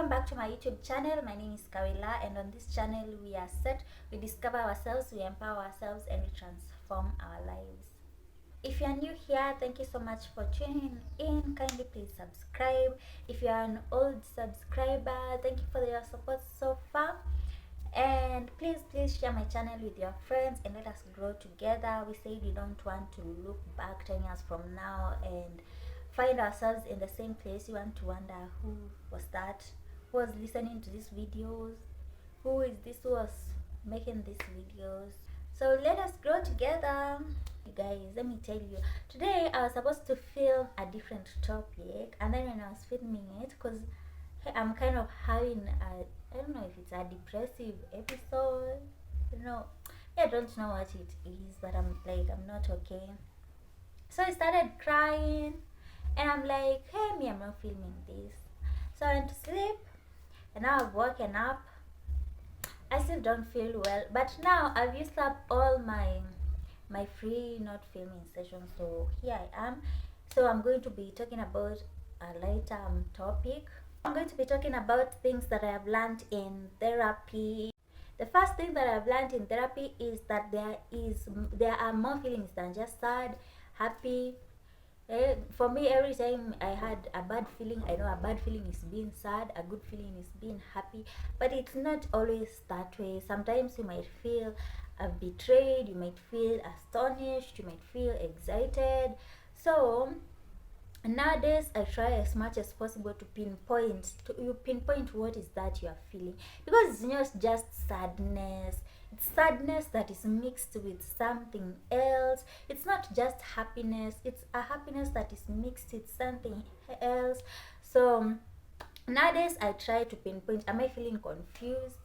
Welcome back to my YouTube channel. My name is Kawila, and on this channel we discover ourselves, we empower ourselves, and we transform our lives. If you are new here, thank you so much for tuning in. Kindly please subscribe. If you are an old subscriber, thank you for your support so far. And please share my channel with your friends and let us grow together. We say we don't want to look back 10 years from now and find ourselves in the same place. You want to wonder who was that, who was listening to these videos, who is this who was making these videos. So let us grow together. You guys, let me tell you, today I was supposed to film a different topic, and then when I was filming it, because I'm kind of having I don't know if it's a depressive episode, I don't know what it is, but I'm not okay. So I started crying, and I'm like, hey, I'm not filming this. So I went to sleep, and now I've woken up. I still don't feel well, but now I've used up all my free not filming sessions, so here I am. So I'm going to be talking about a lighter topic. I'm going to be talking about things that I have learned in therapy. The first thing that I've learned in therapy is that there are more feelings than just sad, happy. For me, every time I had a bad feeling, I know a bad feeling is being sad, a good feeling is being happy, but it's not always that way. Sometimes you might feel betrayed, you might feel astonished, you might feel excited. So nowadays I try as much as possible to pinpoint what is that you are feeling, because it's not just sadness. It's sadness that is mixed with something else. It's not just happiness, it's a happiness that is mixed with something else. So nowadays I try to pinpoint, am I feeling confused?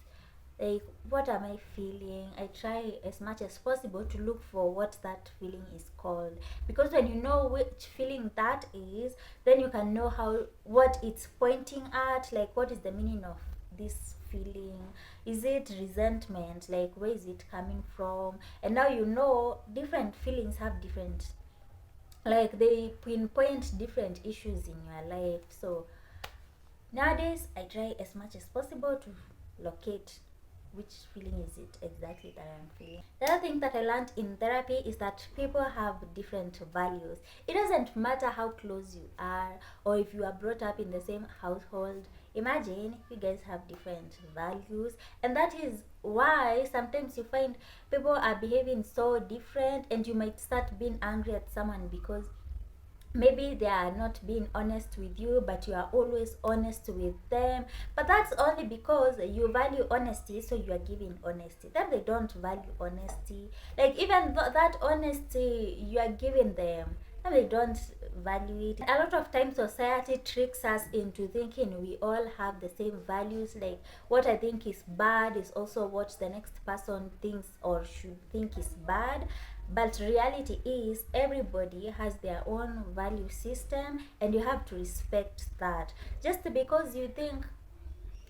Like, what am I feeling? I try as much as possible to look for what that feeling is called, because when you know which feeling that is, then you can know what it's pointing at. Like, what is the meaning of this feeling? Is it resentment? Like, where is it coming from? And now you know different feelings have different, like, they pinpoint different issues in your life. So nowadays I try as much as possible to locate which feeling is it exactly that I'm feeling. The other thing that I learned in therapy is that people have different values. It doesn't matter how close you are or if you are brought up in the same household. Imagine you guys have different values, and that is why sometimes you find people are behaving so different, and you might start being angry at someone because maybe they are not being honest with you, but you are always honest with them. But that's only because you value honesty, so you are giving honesty. Then they don't value honesty, like, even that honesty you are giving them, and they don't value it. A lot of times society tricks us into thinking we all have the same values. Like, what I think is bad is also what the next person thinks or should think is bad. But reality is everybody has their own value system, and you have to respect that. Just because you think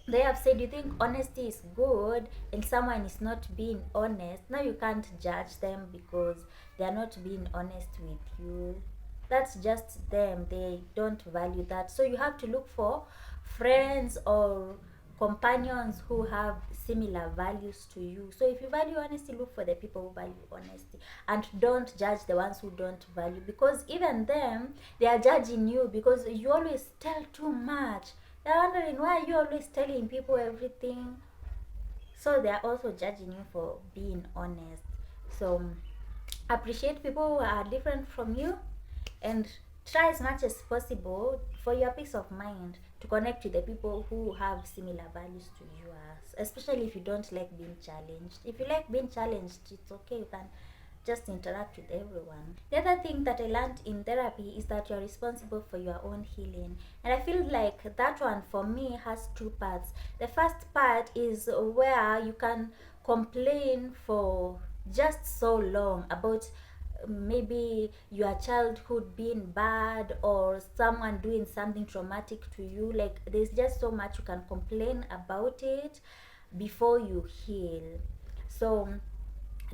they have said you think honesty is good and someone is not being honest, now you can't judge them because they are not being honest with you. That's just them, they don't value that. So you have to look for friends or companions who have similar values to you. So if you value honesty, look for the people who value honesty, and don't judge the ones who don't value, because even them, they are judging you because you always tell too much. They're wondering why you always telling people everything. So they are also judging you for being honest. So appreciate people who are different from you, and try as much as possible for your peace of mind to connect with the people who have similar values to yours, especially if you don't like being challenged. If you like being challenged, it's okay, you can just interact with everyone. The other thing that I learned in therapy is that you're responsible for your own healing, and I feel like that one for me has two parts. The first part is where you can complain for just so long about maybe your childhood being bad or someone doing something traumatic to you. Like, there's just so much you can complain about it before you heal. So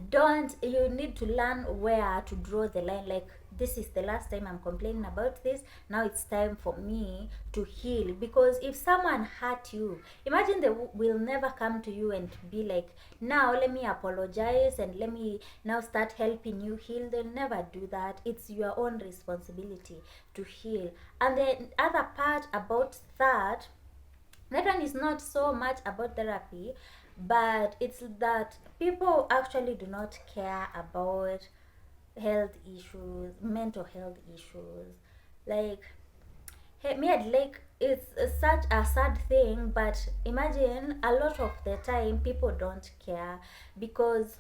don't you need to learn where to draw the line. Like, this is the last time I'm complaining about this, now it's time for me to heal. Because if someone hurt you, imagine they will never come to you and be like, now let me apologize and let me now start helping you heal. They'll never do that. It's your own responsibility to heal. And the other part about that one is not so much about therapy, but it's that people actually do not care about health issues, mental health issues. Like, hey, me, like, it's such a sad thing, but imagine a lot of the time people don't care. Because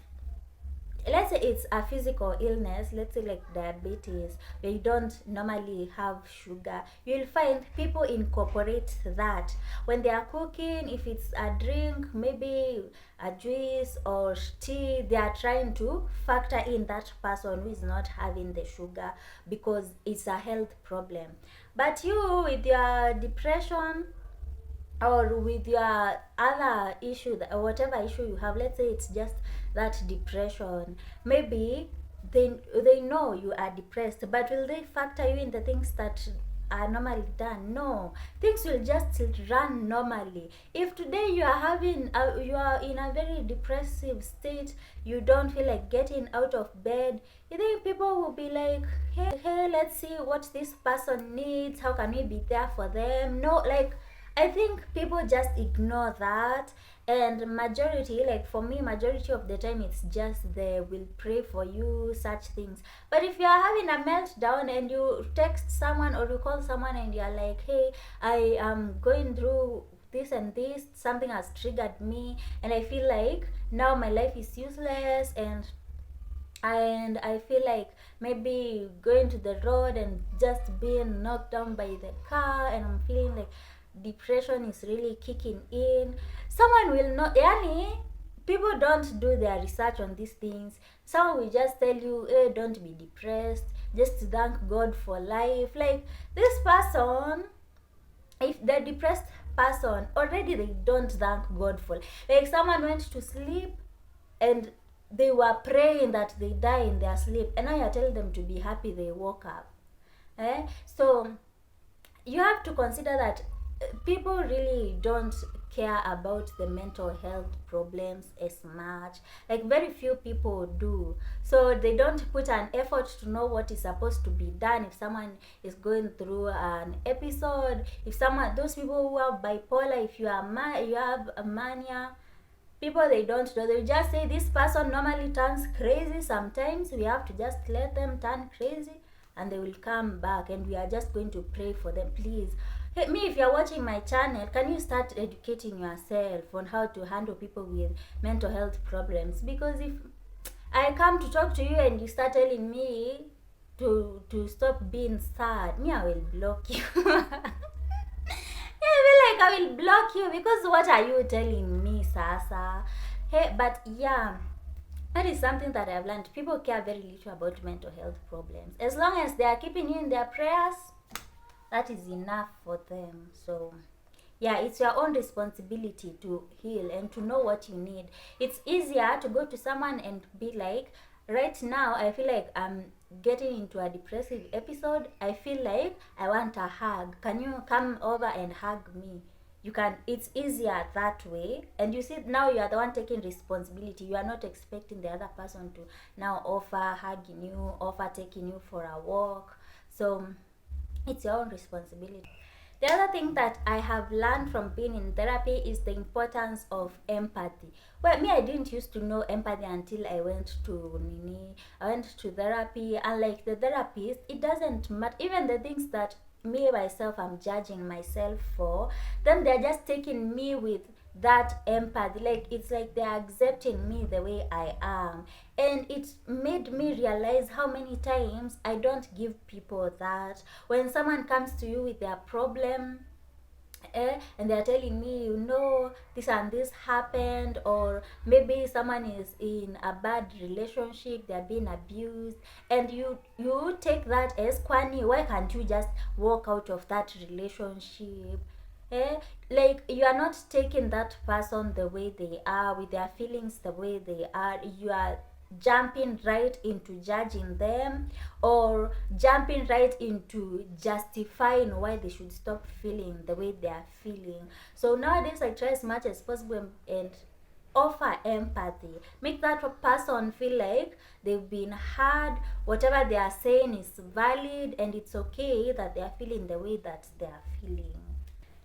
let's say it's a physical illness, let's say like diabetes, where you don't normally have sugar, you'll find people incorporate that when they are cooking. If it's a drink, maybe a juice or tea, they are trying to factor in that person who is not having the sugar because it's a health problem. But you, with your depression or with your other issue, or whatever issue you have, let's say it's just that depression, maybe they know you are depressed, but will they factor you in the things that are normally done? No, things will just run normally. If today you are having you are in a very depressive state, you don't feel like getting out of bed, you think people will be like, hey, let's see what this person needs, how can we be there for them? No, like, I think people just ignore that. And majority, like for me, majority of the time it's just they will pray for you, such things. But if you are having a meltdown and you text someone or you call someone and you're like, hey, I am going through this and this, something has triggered me and I feel like now my life is useless, and I feel like maybe going to the road and just being knocked down by the car, and I'm feeling like depression is really kicking in. Someone will not, yani, people don't do their research on these things. Someone will just tell you, hey, don't be depressed, just thank God for life. Like, this person, if the depressed person, already they don't thank God for, like, someone went to sleep and they were praying that they die in their sleep, and now you're telling them to be happy they woke up. So you have to consider that people really don't care about the mental health problems as much. Like, very few people do. So they don't put an effort to know what is supposed to be done if someone is going through an episode. If someone, those people who have bipolar, if you are you have a mania, people, they don't know. They just say this person normally turns crazy sometimes, we have to just let them turn crazy and they will come back, and we are just going to pray for them. Please, hey, me, if you're watching my channel, can you start educating yourself on how to handle people with mental health problems? Because if I come to talk to you and you start telling me to stop being sad, me, I will block you. I feel like I will block you, because what are you telling me, Sasa? Hey, but yeah, that is something that I've learned. People care very little about mental health problems. As long as they are keeping you in their prayers, that is enough for them. So yeah, it's your own responsibility to heal and to know what you need. It's easier to go to someone and be like, right now I feel like I'm getting into a depressive episode, I feel like I want a hug, can you come over and hug me? You can, it's easier that way. And you see, now you are the one taking responsibility. You are not expecting the other person to now offer hugging you, offer taking you for a walk. So it's your own responsibility. The other thing that I have learned from being in therapy is the importance of empathy. Well, me, I didn't used to know empathy until I went to I went to therapy, and like the therapist, it doesn't matter. Even the things that me myself I'm judging myself for, then they're just taking me with that empathy. Like, it's like they're accepting me the way I am. And it made me realize how many times I don't give people that. When someone comes to you with their problem, and they're telling me, you know, this and this happened, or maybe someone is in a bad relationship, they're being abused, and you take that as kwani, why can't you just walk out of that relationship? Like, you are not taking that person the way they are, with their feelings the way they are. You are jumping right into judging them or jumping right into justifying why they should stop feeling the way they are feeling. So nowadays I try as much as possible and offer empathy, make that person feel like they've been heard, whatever they are saying is valid, and it's okay that they are feeling the way that they are feeling.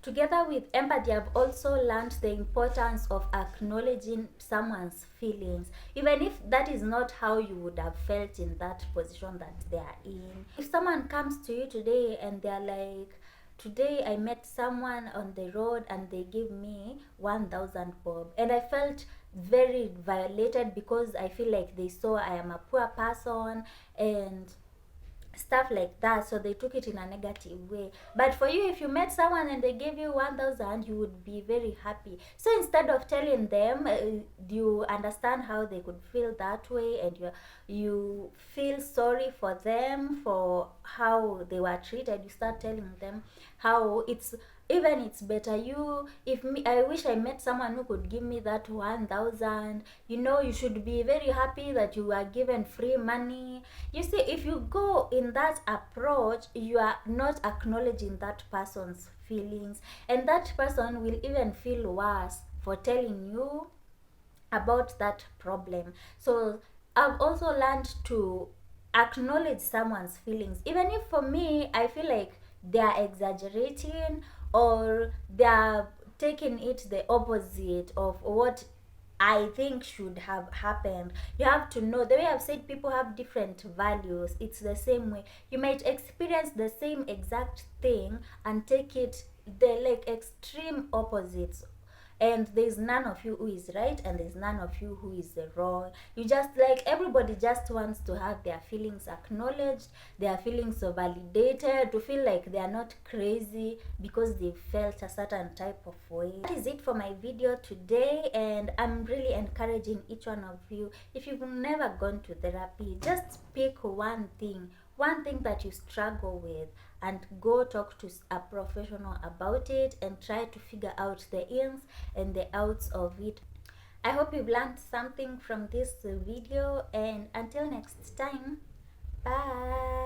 Together with empathy, I've also learned the importance of acknowledging someone's feelings, even if that is not how you would have felt in that position that they are in. If someone comes to you today and they're like, today I met someone on the road and they gave me 1,000 bob, and I felt very violated because I feel like they saw I am a poor person and stuff like that, so they took it in a negative way. But for you, if you met someone and they gave you 1,000, you would be very happy. So instead of telling them, do you understand how they could feel that way, and you feel sorry for them for how they were treated, you start telling them how it's better. I wish I met someone who could give me that 1,000. You should be very happy that you are given free money. You see, if you go in that approach, you are not acknowledging that person's feelings, and that person will even feel worse for telling you about that problem. So I've also learned to acknowledge someone's feelings, even if for me I feel like they are exaggerating or they are taking it the opposite of what I think should have happened. You have to know, the way I've said, people have different values. It's the same way. You might experience the same exact thing and take it the like extreme opposites, and there's none of you who is right and there's none of you who is wrong. You just, like, everybody just wants to have their feelings acknowledged, their feelings validated, to feel like they are not crazy because they felt a certain type of way. That is it for my video today, and I'm really encouraging each one of you, if you've never gone to therapy, just pick one thing that you struggle with and go talk to a professional about it and try to figure out the ins and the outs of it. I hope you've learned something from this video, and until next time, bye.